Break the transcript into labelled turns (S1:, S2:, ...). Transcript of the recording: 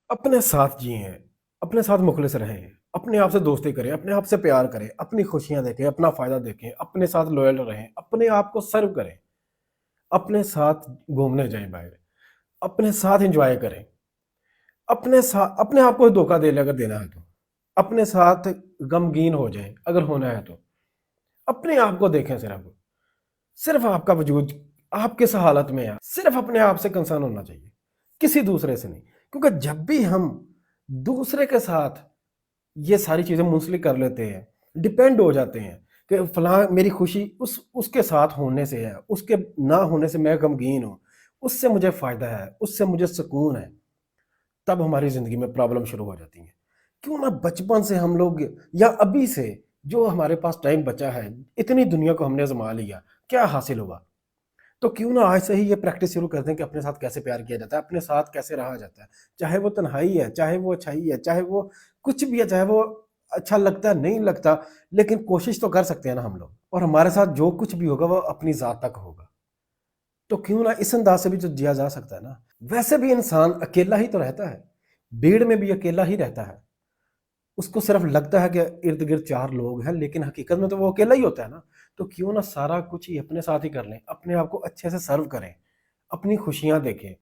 S1: अपने साथ जिएँ, अपने साथ मुखलिस रहें, अपने आप से दोस्ती करें, अपने आप से प्यार करें, अपनी खुशियाँ देखें, अपना फ़ायदा देखें, अपने साथ लॉयल रहें, अपने आप को सर्व करें, अपने साथ घूमने जाएँ बाहर, अपने साथ एन्जॉय करें, अपने आप को धोखा दे लें अगर देना है तो, अपने साथ गमगीन हो जाएँ अगर होना है तो, अपने आप को देखें सिर्फ़, सिर्फ़ आपका वजूद आप किस हालत में है, सिर्फ़ अपने आप से कंसर्न होना चाहिए, किसी दूसरे से नहीं। क्योंकि जब भी हम दूसरे के साथ ये सारी चीज़ें मुंसलिक कर लेते हैं, डिपेंड हो जाते हैं कि फलाँ मेरी खुशी उसके साथ होने से है, उसके ना होने से मैं गमगीन हूँ, उससे मुझे फ़ायदा है, उससे मुझे सुकून है, तब हमारी ज़िंदगी में प्रॉब्लम शुरू हो जाती हैं। क्यों ना बचपन से हम लोग या अभी से जो हमारे पास टाइम बचा है, इतनी दुनिया को हमने आज़मा लिया, क्या हासिल हुआ? तो क्यों ना आज से ही ये प्रैक्टिस शुरू कर दें कि अपने साथ कैसे प्यार किया जाता है, अपने साथ कैसे रहा जाता है। चाहे वो तन्हाई है, चाहे वो अच्छाई है, चाहे वो कुछ भी है, चाहे वो अच्छा लगता है, नहीं लगता, लेकिन कोशिश तो कर सकते हैं ना हम लोग। और हमारे साथ जो कुछ भी होगा वो अपनी ज़ात तक होगा। तो क्यों ना इस अंदाज़ से भी तो जिया जा सकता है ना। वैसे भी इंसान अकेला ही तो रहता है। भीड़ में भी अकेला ही रहता है। उसको सिर्फ लगता है कि इर्द-गिर्द 4 लोग हैं, लेकिन हकीकत में तो वो अकेला ही होता है ना। तो क्यों ना सारा कुछ ही अपने साथ ही कर लें, अपने आप को अच्छे से सर्व करें, अपनी खुशियाँ देखें।